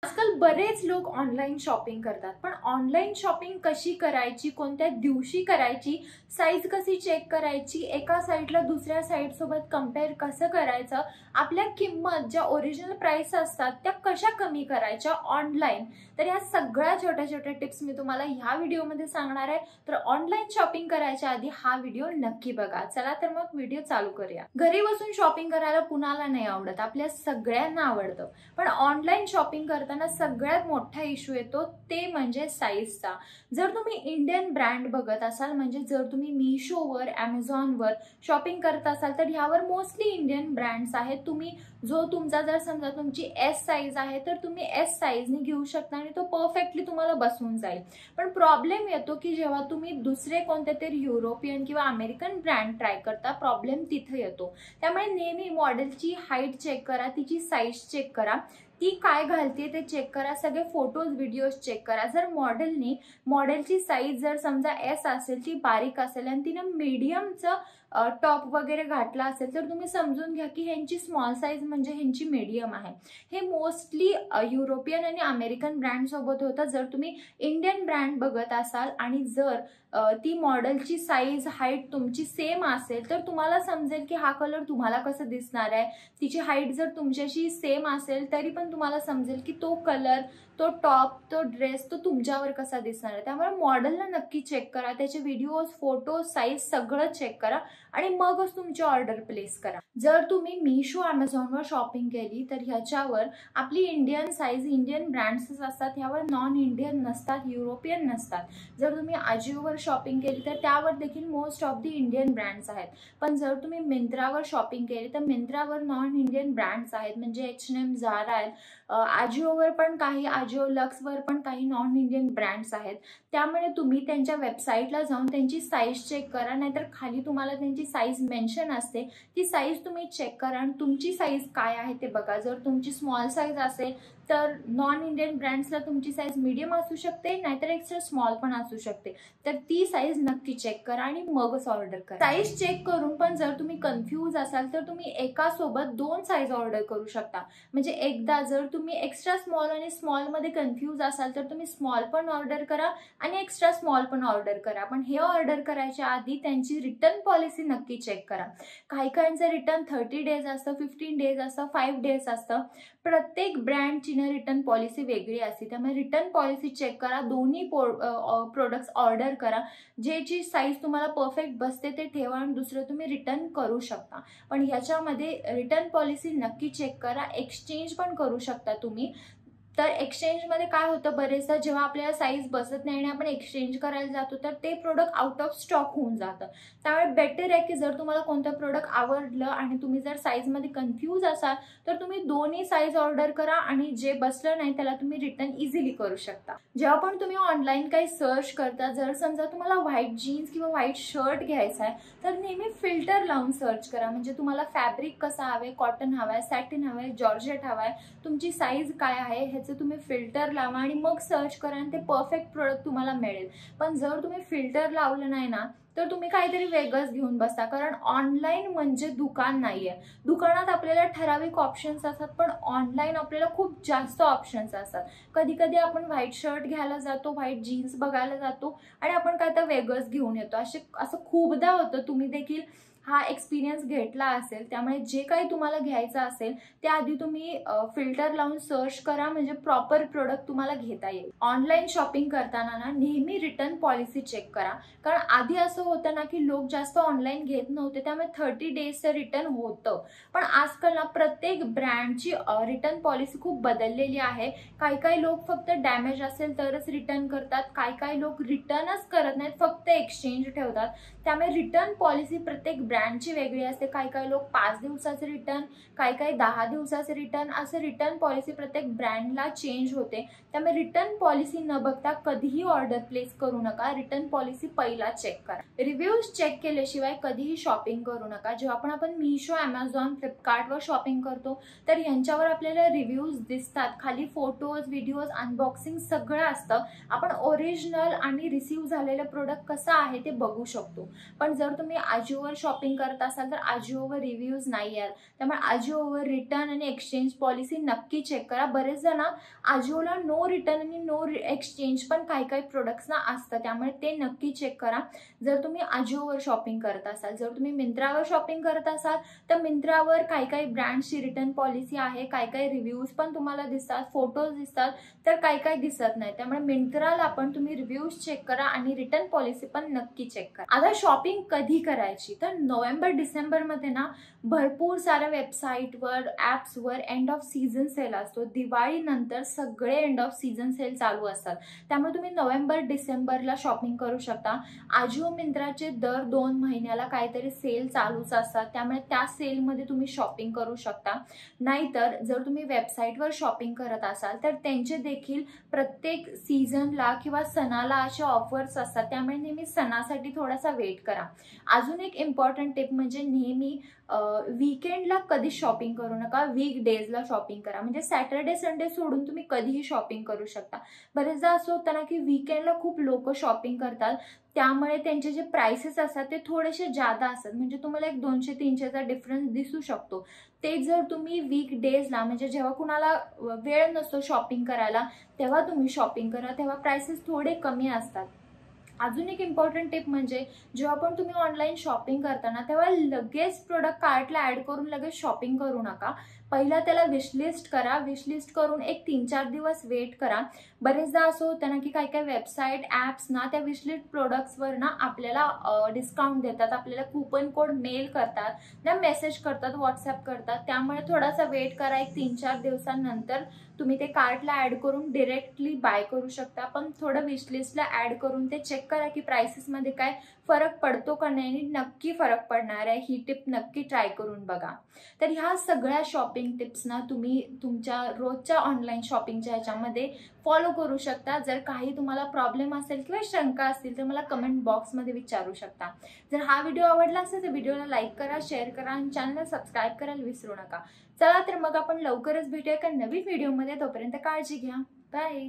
आजकाल बरेच लोक ऑनलाईन शॉपिंग करतात, पण ऑनलाईन शॉपिंग कशी करायची, कोणत्या दिवशी करायची, साईज कशी चेक करायची, एका साईटला दुसऱ्या साईट सोबत कंपेअर कसं करायचं, आपल्या किंमत ज्या ओरिजिनल प्राइस असतात त्या कशा कमी करायच्या ऑनलाईन, तर या सगळ्या छोट्या छोट्या टिप्स मी तुम्हाला ह्या व्हिडिओमध्ये सांगणार आहे। तर ऑनलाईन शॉपिंग करायच्या आधी हा व्हिडिओ नक्की बघा। चला तर मग व्हिडिओ चालू करूया। घरी बसून शॉपिंग करायला कुणाला नाही आवडत, आपल्या सगळ्यांना आवडतं, पण ऑनलाईन शॉपिंग करताना सगळ्यात मोठा इश्यू येतो ते म्हणजे साईजचा। जर तुम्ही इंडियन ब्रँड बघत असाल, म्हणजे जर तुम्ही मीशोवर, ॲमेझॉनवर शॉपिंग करत असाल तर ह्यावर मोस्टली इंडियन ब्रँड्स आहेत। तुम्ही जो तुमचा जर समजा तुमची एस साईज आहे तर तुम्ही एस साईजने घेऊ शकता आणि तो परफेक्टली तुम्हाला बसून जाईल। पण प्रॉब्लेम येतो की जेव्हा तुम्ही दुसरे कोणते तरी युरोपियन किंवा अमेरिकन ब्रँड ट्राय करता, प्रॉब्लेम तिथे येतो। त्यामुळे नेहमी मॉडेलची हाईट चेक करा, तिची साईज चेक करा, ती काय घालते ते चेक करा, सगळे फोटोज व्हिडिओज चेक करा। जर मॉडेलची साईज जर समजा एस असेल, ती बारीक असेल आणि तिने मीडियमचं टॉप वगैरे घातला असेल तर तुम्ही समजून घ्या की ह्यांची स्मॉल साईज म्हणजे ह्यांची मीडियम आहे। हे मोस्टली युरोपियन आणि अमेरिकन ब्रँड सोबत होतं। जर तुम्ही इंडियन ब्रँड बघत असाल आणि जर ती मॉडेलची साईज हाईट तुमची सेम असेल तर तुम्हाला समजेल की हा कलर तुम्हाला कसं दिसणार आहे। तिची हाईट जर तुमच्याशी सेम असेल तरी पण तुम्हाला समजेल की तो कलर, तो टॉप, तो ड्रेस तो तुमच्यावर कसा दिसणार आहे। त्यामुळे मॉडेलला नक्की चेक करा, त्याचे व्हिडिओज, फोटो, साईज सगळं चेक करा आणि मगच तुमची ऑर्डर प्लेस करा। जर तुम्ही मीशो, ॲमेझॉनवर शॉपिंग केली तर ह्याच्यावर आपली इंडियन साईज, इंडियन ब्रँड्स असतात, ह्यावर नॉन इंडियन नसतात, युरोपियन नसतात। जर तुम्ही आजिओवर शॉपिंग केली तर त्यावर देखील most of the Indian brands आहेत। पण जर तुम्ही मिंत्रावर शॉपिंग केली तर मिंत्रावर नॉन इंडियन ब्रँड्स आहेत, म्हणजे H&M, Zara आहेत। आजिओवर पण काही, आजिओ लक्सवर पण काही नॉन इंडियन ब्रँड्स आहेत। त्यामुळे तुम्ही त्यांच्या वेबसाईटला जाऊन त्यांची साईज चेक करा, नाहीतर खाली तुम्हाला त्यांची साईज मेन्शन असते, ती साईज तुम्ही चेक करा आणि तुमची साईज काय आहे ते बघा। जर तुमची स्मॉल साईज असेल तर नॉन इंडियन ब्रँड्सला तुमची साईज मीडियम असू शकते, नाहीतर एक्स्ट्रा स्मॉल पण असू शकते, तर ती साईज नक्की चेक करा आणि मगच ऑर्डर करा। साईज चेक करून पण जर तुम्ही कन्फ्यूज असाल तर तुम्ही एका सोबत 2 साईज ऑर्डर करू शकता। म्हणजे एकदा जर तुम्ही एक्स्ट्रा स्मॉल आणि स्मॉल मध्ये कन्फ्यूज असाल तर तुम्ही स्मॉल पण ऑर्डर करा आणि एक्स्ट्रा स्मॉल पण ऑर्डर करा। पण हे ऑर्डर करायच्या आधी त्यांची रिटर्न पॉलिसी नक्की चेक करा। काही रिटर्न 30 डेज असतं, 15 डेज असतं, 5 डेज असतं। प्रत्येक ब्रँडची रिटर्न पॉलिसी वेगळी असते, त्यामुळे रिटर्न पॉलिसी चेक करा। दोन्ही प्रोडक्ट्स ऑर्डर करा, ज्याची साईज तुम्हाला परफेक्ट बसते ते ठेवा आणि दुसरं तुम्ही रिटर्न करू शकता। पण ह्याच्यामध्ये रिटर्न पॉलिसी नक्की चेक करा। एक्सचेंज पण करू शकता तुम्ही। तर एक्सचेंजमध्ये काय होतं, बरेचदा जेव्हा आपल्याला साईज बसत नाही आणि आपण एक्सचेंज करायला जातो तर ते प्रोडक्ट आउट ऑफ स्टॉक होऊन जातं। त्यामुळे बेटर आहे की जर तुम्हाला कोणतं प्रोडक्ट आवडलं आणि तुम्ही जर साईजमध्ये कन्फ्यूज असाल तर तुम्ही दोन्ही साईज ऑर्डर करा आणि जे बसलं नाही त्याला तुम्ही रिटर्न इझिली करू शकता। जेव्हा पण तुम्ही ऑनलाईन काही सर्च करता, जर समजा तुम्हाला व्हाईट जीन्स किंवा व्हाईट शर्ट घ्यायचा आहे तर नेहमी फिल्टर लावून सर्च करा। म्हणजे तुम्हाला फॅब्रिक कसं हवंय, कॉटन हवंय, सॅटिन हवंय, जॉर्जेट हवंय, तुमची साईज काय आहे तुम्ही फिल्टर लावा आणि मग सर्च करा आणि ते परफेक्ट प्रोडक्ट तुम्हाला मिळेल। पण जर तुम्ही फिल्टर लावलं नाही ना तर तुम्ही काहीतरी वेगळंच घेऊन बसता, कारण ऑनलाईन म्हणजे दुकान नाहीये। दुकानात आपल्याला ठराविक ऑप्शन्स असतात, पण ऑनलाईन आपल्याला खूप जास्त ऑप्शन्स असतात। कधी कधी आपण व्हाईट शर्ट घ्यायला जातो, व्हाईट जीन्स बघायला जातो आणि आपण काय तर वेगळंच घेऊन येतो। असं खूपदा होतं, तुम्ही देखील हा एक्सपिरियन्स घेतला असेल। त्यामुळे जे काही तुम्हाला घ्यायचं असेल त्याआधी तुम्ही फिल्टर लावून सर्च करा, म्हणजे प्रॉपर प्रोडक्ट तुम्हाला घेता येईल। ऑनलाईन शॉपिंग करताना ना नेहमी रिटर्न पॉलिसी चेक करा, कारण आधी असं होतं ना की लोक जास्त ऑनलाईन घेत नव्हते, त्यामुळे 30 डेजचं रिटर्न होतं। पण आजकाल ना प्रत्येक ब्रँडची रिटर्न पॉलिसी खूप बदललेली आहे। काही लोक फक्त डॅमेज असेल तरच रिटर्न करतात, काही लोक रिटर्नच करत नाहीत, फक्त एक्सचेंज ठेवतात। त्यामुळे रिटर्न पॉलिसी प्रत्येक ब्रँडची वेगळी असते। काही लोक 5 दिवसाचे रिटर्न, काही 10 दिवसाचे रिटर्न, असं रिटर्न पॉलिसी प्रत्येक ब्रँडला चेंज होते। त्यामुळे रिटर्न पॉलिसी न बघता कधीही ऑर्डर प्लेस करू नका, रिटर्न पॉलिसी पहिला चेक करा। रिव्ह्यूज चेक केल्याशिवाय कधीही शॉपिंग करू नका। जेव्हा पण आपण मीशो, ॲमेझॉन, फ्लिपकार्टवर शॉपिंग करतो तर यांच्यावर आपल्याला रिव्ह्यूज दिसतात, खाली फोटोज, व्हिडिओज, अनबॉक्सिंग सगळं असतं। आपण ओरिजिनल आणि रिसीव्ह झालेलं प्रोडक्ट कसं आहे ते बघू शकतो। पण जर तुम्ही आजिओवर शॉपिंग शॉपिंग करत असाल तर अजिओवर रिव्ह्यूज नाही आहेत, त्यामुळे अजिओवर रिटर्न आणि एक्सचेंज पॉलिसी नक्की चेक करा. बरेच जण अजिओला नो रिटर्न आणि नो एक्सचेंज पण काही प्रोडक्ट्सना असतं, त्यामुळे ते नक्की चेक करा जर तुम्ही अजिओवर शॉपिंग करत असाल. जर तुम्ही मिंत्रावर शॉपिंग करत असाल तर मिंत्रावर काही ब्रँड्सची रिटर्न पॉलिसी आहे, काही रिव्ह्यूज पण तुम्हाला दिसतात, फोटोज दिसतात, तर काही दिसत नाही. त्यामुळे मिंत्राला पण तुम्ही रिव्ह्यूज चेक करा आणि रिटर्न पॉलिसी पण नक्की चेक करा. आता शॉपिंग कधी करायची, तर नोव्हेंबर डिसेंबर मध्ये ना भरपूर साऱ्या वेबसाईटवर ॲप्सवर एंड ऑफ सीझन सेल असतो. दिवाळी नंतर सगळे एंड ऑफ सीझन सेल चालू असतात, त्यामुळे तुम्ही नोव्हेंबर डिसेंबरला शॉपिंग करू शकता. अजिओ मिंत्राचे दर 2 महिन्याला काहीतरी सेल चालूच असतात, त्यामुळे त्या सेलमध्ये तुम्ही शॉपिंग करू शकता. नाहीतर जर तुम्ही वेबसाईटवर शॉपिंग करत असाल तर त्यांचे देखील प्रत्येक सीझनला किंवा सणाला अशा ऑफर्स असतात, त्यामुळे नेहमी सणासाठी थोडासा वेट करा. अजून एक इम्पॉर्टंट टिप म्हणजे नेहमी वीकेंडला कधी शॉपिंग करू नका, वीक डेजला शॉपिंग करा. म्हणजे सॅटर्डे संडे सोडून तुम्ही कधीही शॉपिंग करू शकता. बरेचदा असं होतं ना की वीकेंडला खूप लोक शॉपिंग करतात, त्यामुळे त्यांचे जे प्राइसेस असतात ते थोडेसे जादा असतात, म्हणजे तुम्हाला एक 200-300चा डिफरन्स दिसू शकतो. ते जर तुम्ही वीक डेजला म्हणजे जेव्हा कुणाला वेळ नसतो शॉपिंग करायला तेव्हा तुम्ही शॉपिंग करा, तेव्हा प्राइसेस थोडे कमी असतात. अजून एक इम्पॉर्टंट टिप म्हणजे जेव्हा पण तुम्ही ऑनलाईन शॉपिंग करताना तेव्हा लगेच प्रोडक्ट कार्टला ॲड करून लगेच शॉपिंग करू नका. पहिला त्याला विशलिस्ट करा, विशलिस्ट करून एक 3-4 दिवस वेट करा. बरेचदा असं होतं ना की काही वेबसाईट ॲप्स ना त्या विशलिस्ट प्रोडक्ट्सवर ना आपल्याला डिस्काउंट देतात, आपल्याला कूपन कोड मेल करतात ना, मेसेज करतात, व्हॉट्सअप करतात. त्यामुळे थोडासा वेट करा, एक 3-4 दिवसांनंतर तुम्ही ते कार्टला ॲड करून डिरेक्टली बाय करू शकता. पण थोडं विशलिस्टला ॲड करून ते चेक करा की प्राइसेसमध्ये काय फरक पडतो का नाही, आणि नक्की फरक पडणार आहे. ही टिप नक्की ट्राय करून बघा. तर ह्या सगळ्या शॉपिंग टिप्स ना तुम्ही तुमच्या रोजच्या ऑनलाईन शॉपिंगच्या ह्याच्यामध्ये फॉलो करू शकता. जर काही तुम्हाला प्रॉब्लेम असेल किंवा शंका असतील तर मला कमेंट बॉक्समध्ये विचारू शकता. जर हा व्हिडिओ आवडला असेल तर व्हिडिओला लाईक करा, शेअर करा आणि चॅनलला सबस्क्राईब करायला विसरू नका. चला तर मग आपण लवकरच भेटूया एका नवीन व्हिडिओमध्ये. तोपर्यंत काळजी घ्या. बाय.